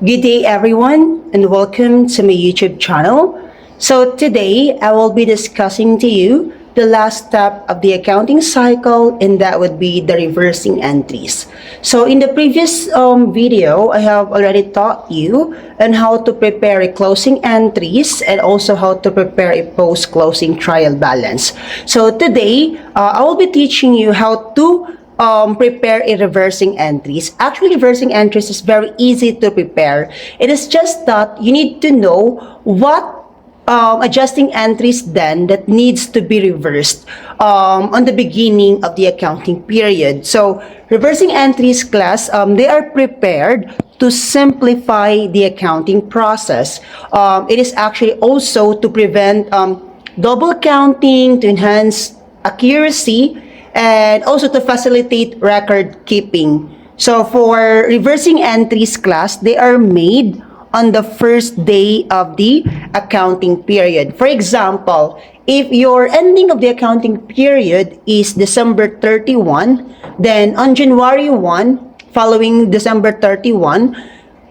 Good day everyone and welcome to my YouTube channel. So today I will be discussing to you the last step of the accounting cycle, and that would be the reversing entries. So in the previous video, I have already taught you on how to prepare a closing entries and also how to prepare a post-closing trial balance. So today I will be teaching you how to prepare a reversing entries. Actually, reversing entries is very easy to prepare. It is just that you need to know what adjusting entries then that needs to be reversed on the beginning of the accounting period. So reversing entries class, they are prepared to simplify the accounting process. It is actually also to prevent double counting, to enhance accuracy, and also to facilitate record keeping. So for reversing entries class, they are made on the first day of the accounting period. For example, if your ending of the accounting period is December 31, then on January 1, following December 31,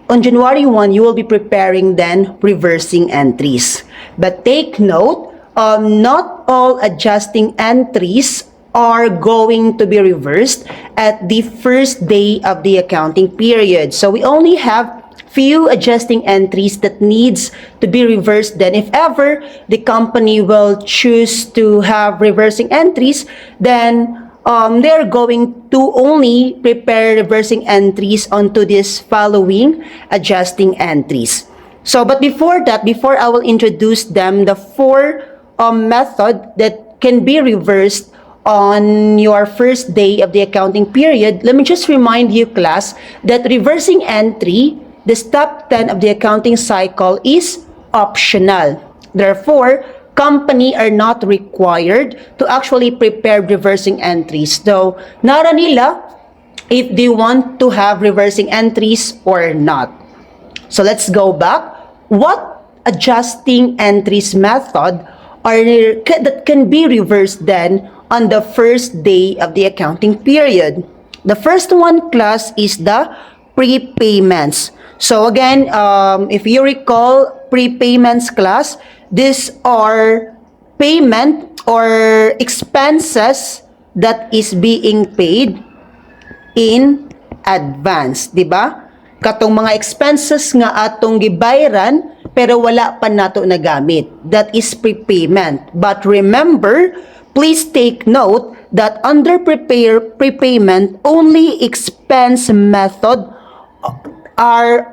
on January 1, you will be preparing then reversing entries. But take note, not all adjusting entries are going to be reversed at the first day of the accounting period. So we only have few adjusting entries that needs to be reversed. Then if ever the company will choose to have reversing entries, then they're going to only prepare reversing entries onto this following adjusting entries. So but before that, before I will introduce them, the four method that can be reversed on your first day of the accounting period, let me just remind you, class, that reversing entry, the step 10 of the accounting cycle, is optional. Therefore, company are not required to actually prepare reversing entries. Though, nara nila if they want to have reversing entries or not. So let's go back. What adjusting entries method are that can be reversed then on the first day of the accounting period? The first one, class, is the prepayments. So again, if you recall, prepayments, class, these are payment or expenses that is being paid in advance, di ba? Katong mga expenses nga atong gibayaran pero wala pa nato nagamit. That is prepayment. But remember, please take note that under prepayment, only expense method are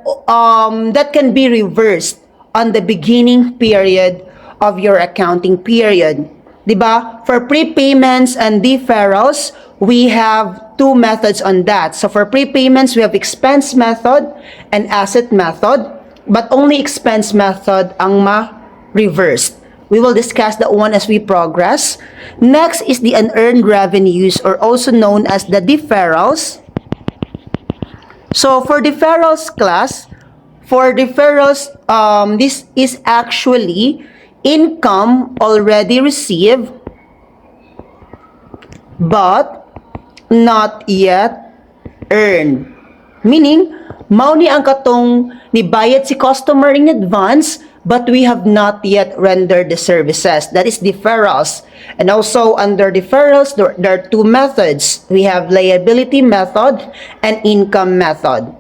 that can be reversed on the beginning period of your accounting period. Diba? For prepayments and deferrals, we have two methods on that. So for prepayments, we have expense method and asset method, but only expense method ang ma-reversed. We will discuss that one as we progress. Next is the unearned revenues, or also known as the deferrals. So for deferrals, class, this is actually income already received but not yet earned. Meaning, mao ni ang katong nibayad si customer in advance but we have not yet rendered the services. That is deferrals. And also under deferrals, there are two methods. We have liability method and income method.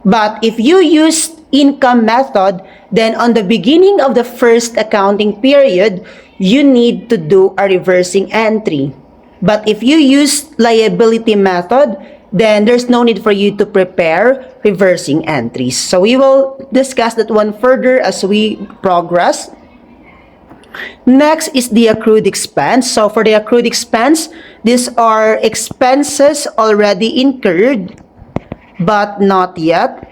But if you use income method, then on the beginning of the first accounting period, you need to do a reversing entry. But if you use liability method, then there's no need for you to prepare reversing entries. So we will discuss that one further as we progress. Next is the accrued expense. So for the accrued expense, these are expenses already incurred but not yet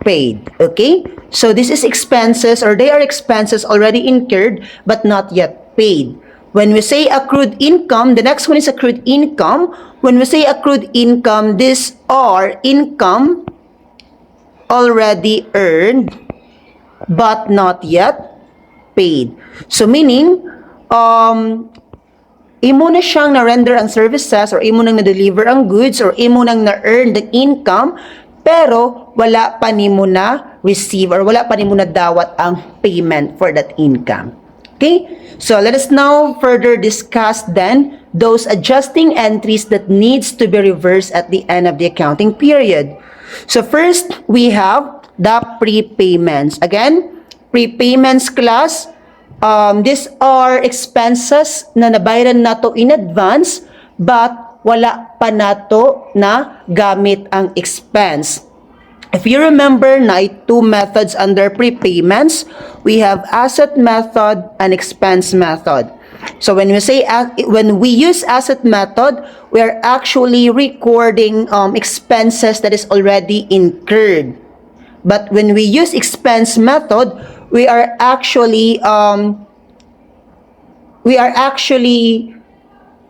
paid. Okay? So this is expenses, or they are expenses already incurred but not yet paid. When we say accrued income, the next one is accrued income. When we say accrued income, these are income already earned but not yet paid. So meaning, imo na siyang na-render ang services, or imo nang na-deliver ang goods, or imo nang na-earn the income, pero wala pa nimo na receive or wala pa nimo na dawat ang payment for that income. Okay? So let us now further discuss then those adjusting entries that needs to be reversed at the end of the accounting period. So first, we have the prepayments. Again, prepayments class, these are expenses na nabayaran nato in advance but wala pa nato na gamit ang expense. If you remember, na two methods under prepayments, we have asset method and expense method. So when we use asset method, we are actually recording expenses that is already incurred. But when we use expense method, we are actually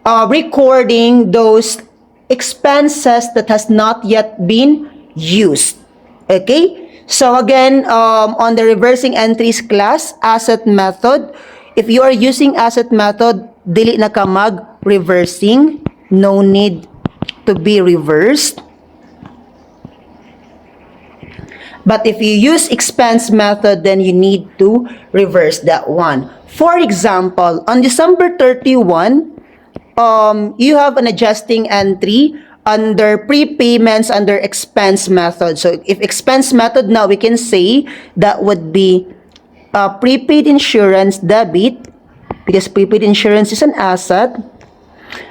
recording those expenses that has not yet been used. Okay? So again, on the reversing entries class, asset method, if you are using asset method, dili na ka mag-reversing, no need to be reversed. But if you use expense method, then you need to reverse that one. For example, on December 31, you have an adjusting entry under prepayments under expense method. So if expense method now, we can say that would be prepaid insurance debit, because prepaid insurance is an asset,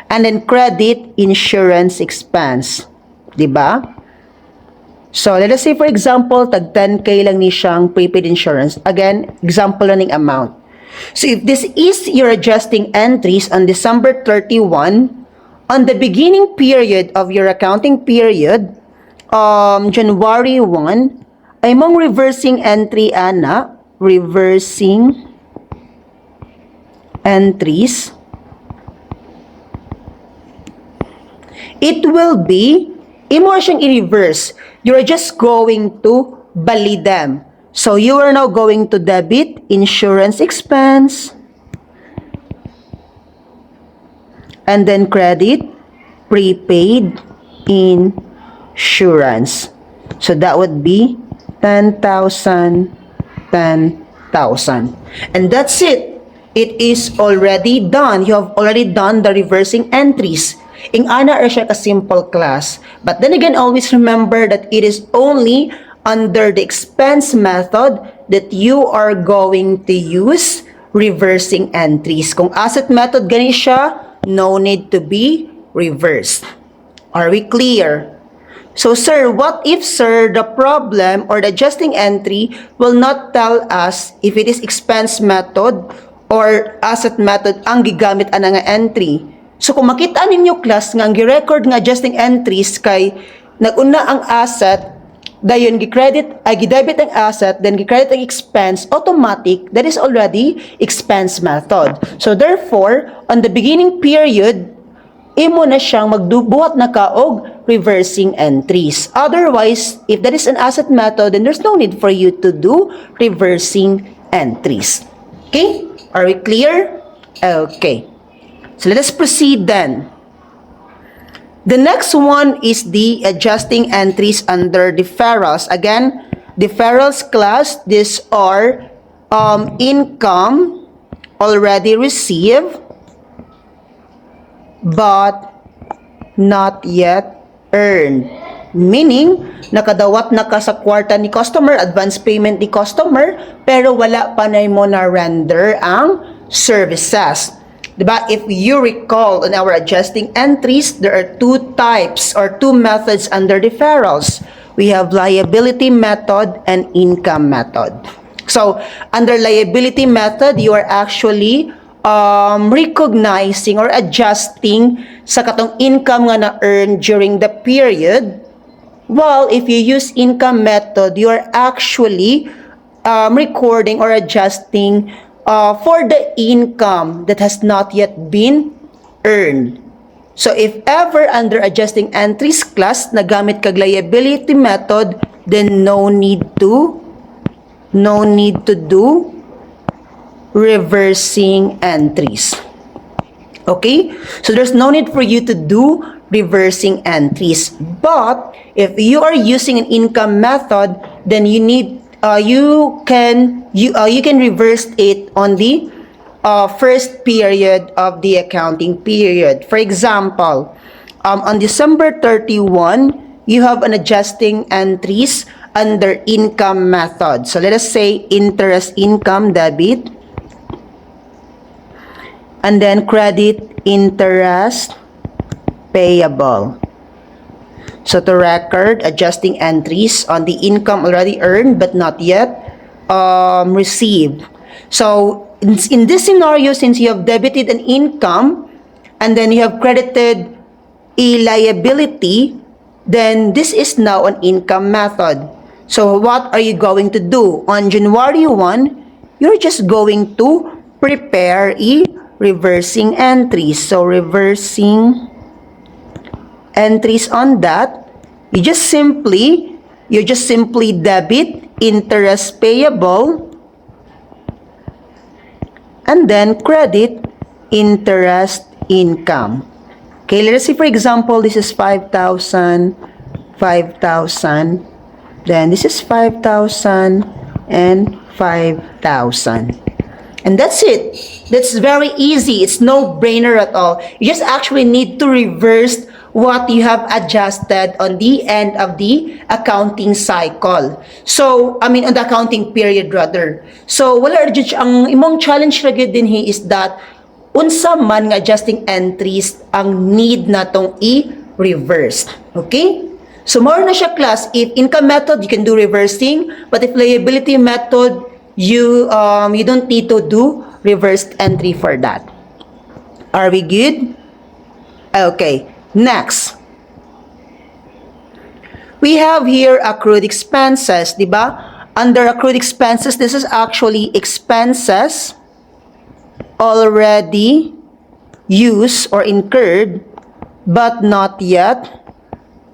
and then credit insurance expense. Diba? So let us say for example, tag 10K lang ni siyang prepaid insurance. Again, example lang ng amount. So if this is your adjusting entries on December 31, on the beginning period of your accounting period, January 1, ay mong reversing entry ana, reversing entries. It will be, imo siyang i-reverse. You're just going to bali them. So you are now going to debit insurance expense, and then credit prepaid insurance. So that would be 10,000, 10,000. And that's it. It is already done. You have already done the reversing entries. Ing ana ra siya ka simple class. But then again, always remember that it is only under the expense method that you are going to use reversing entries. Kung asset method gani siya, no need to be reversed. Are we clear? So, sir, what if, sir, the problem or the adjusting entry will not tell us if it is expense method or asset method ang gigamit ana nga entry? So, kung makita ninyo class nga ang gi-record nga adjusting entries kay naguna ang asset, dayon gi-debit ang asset, then gi-credit ang expense, automatic, that is already expense method. So therefore, on the beginning period, imo na siyang magbuhat na kaog reversing entries. Otherwise, if that is an asset method, then there's no need for you to do reversing entries. Okay? Are we clear? Okay. So let us proceed then. The next one is the adjusting entries under deferrals. Again, deferrals class, these are income already received but not yet earned. Meaning, nakadawat na ka sa kwarta ni customer, advance payment ni customer, pero wala pa na mo na render ang services. Diba? If you recall in our adjusting entries, there are two types or two methods under deferrals. We have liability method and income method. So, under liability method, you are actually recognizing or adjusting sa katong income nga na-earn during the period. While if you use income method, you are actually recording or adjusting for the income that has not yet been earned. So if ever under adjusting entries class nagamit kag liability method, then no need to do reversing entries. Okay? So there's no need for you to do reversing entries. But if you are using an income method, then you can reverse it on the first period of the accounting period. For example, on December 31, you have an adjusting entries under income method. So let us say interest income debit, and then credit interest payable. So to record adjusting entries on the income already earned but not yet received. So in this scenario, since you have debited an income and then you have credited a liability, then this is now an income method. So what are you going to do? On January 1, you're just going to prepare a reversing entries. So reversing entries on that, you just simply debit interest payable and then credit interest income. Okay, let's say for example, this is 5,000, 5,000, then this is 5,000 and 5,000. And that's it. That's very easy. It's no brainer at all. You just actually need to reverse what you have adjusted on the end of the accounting cycle. So, on the accounting period rather. So, wala jud ang imong challenge ra gyud din is that unsa man nga adjusting entries ang need natong i-reverse. Okay? So, more na siya class. If income method, you can do reversing. But if liability method, you don't need to do reversed entry for that. Are we good? Okay. Next. We have here accrued expenses, di ba? Under accrued expenses, this is actually expenses already used or incurred but not yet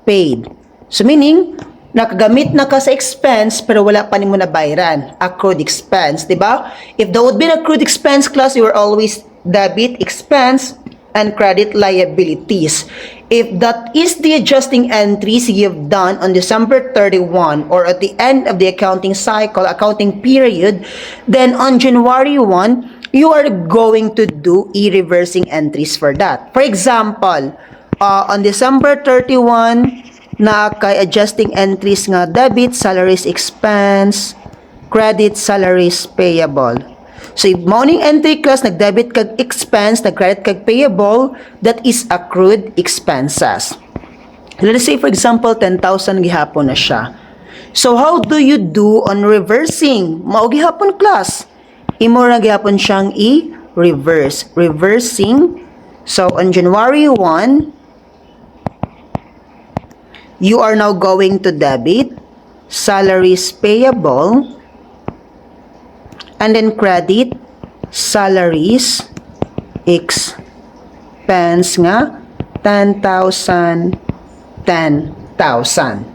paid. So meaning, nakagamit na ka sa expense pero wala pa nimo nabayaran. Accrued expense, di ba? If that would be an accrued expense class, you will always debit expense and credit liabilities. If that is the adjusting entries you've done on December 31 or at the end of the accounting cycle, accounting period, then on January 1, you are going to do e-reversing entries for that. For example, on December 31, na kay adjusting entries nga debit salaries expense, credit salaries payable. So if morning entry class nag-debit kag expense, nag-credit kag payable, that is accrued expenses. Let's say for example 10,000 gihapon na siya. So how do you do on reversing? Mao gihapon class. Imo ra gihapon siyang i-reverse. Reversing. So on January 1, you are now going to debit salaries payable and then credit salaries expense nga 10,000, 10,000.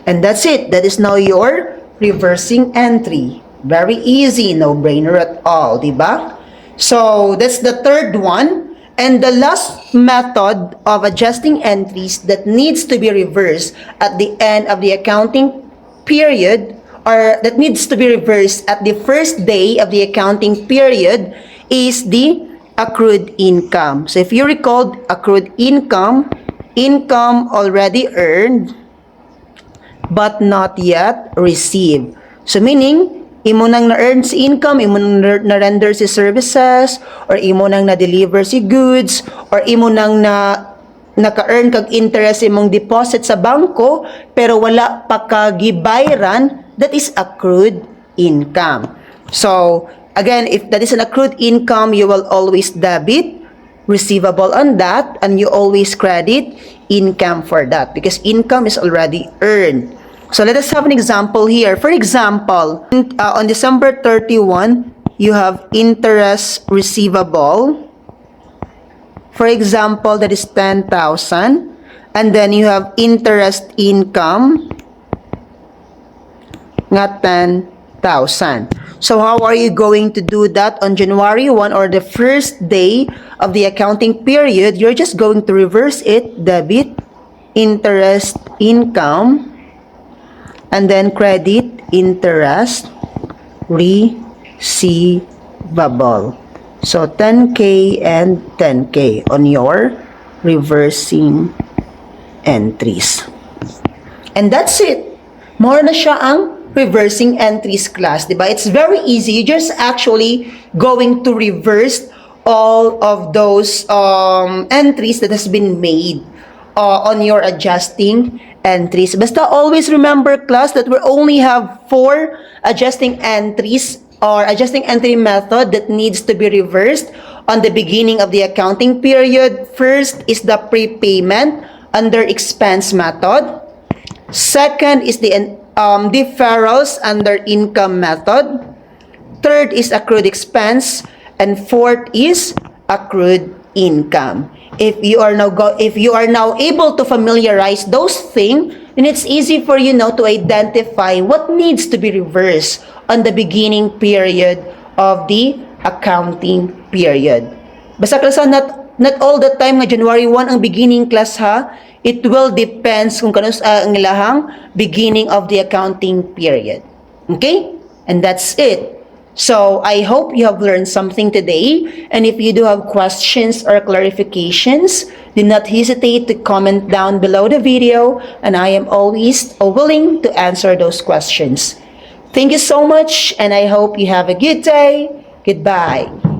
And that's it. That is now your reversing entry. Very easy, no brainer at all, diba? So that's the third one. And the last method of adjusting entries that needs to be reversed at the end of the accounting period, or that needs to be reversed at the first day of the accounting period, is the accrued income. So if you recall, accrued income already earned but not yet received. So meaning, imo nang na-earn si income, imo nang na-render si services, or imo nang na-deliver si goods, or imo nang naka-earn kag interest imong deposit sa bangko, pero wala pa kagibayran, that is accrued income. So, again, if that is an accrued income, you will always debit receivable on that, and you always credit income for that, because income is already earned. So let us have an example here. For example, on December 31, you have interest receivable. For example, that is 10,000. And then you have interest income nga 10,000. So how are you going to do that on January 1 or the first day of the accounting period? You're just going to reverse it, debit, interest, income, and then credit, interest, receivable. So 10K and 10K on your reversing entries. And that's it. More na siya ang reversing entries class, diba? It's very easy. You're just actually going to reverse all of those entries that has been made on your adjusting entries. Basta always remember, class, that we only have 4 adjusting entries or adjusting entry method that needs to be reversed on the beginning of the accounting period. First is the prepayment under expense method. Second is the deferrals under income method. Third is accrued expense, and fourth is accrued income. If you are now able to familiarize those things, then it's easy for you now to identify what needs to be reversed on the beginning period of the accounting period. Basta class, not all the time nga January 1 ang beginning class ha. It will depends kung kanus ang ilahang beginning of the accounting period. Okay? And that's it. So, I hope you have learned something today. And if you do have questions or clarifications, do not hesitate to comment down below the video. And I am always willing to answer those questions. Thank you so much, and I hope you have a good day. Goodbye.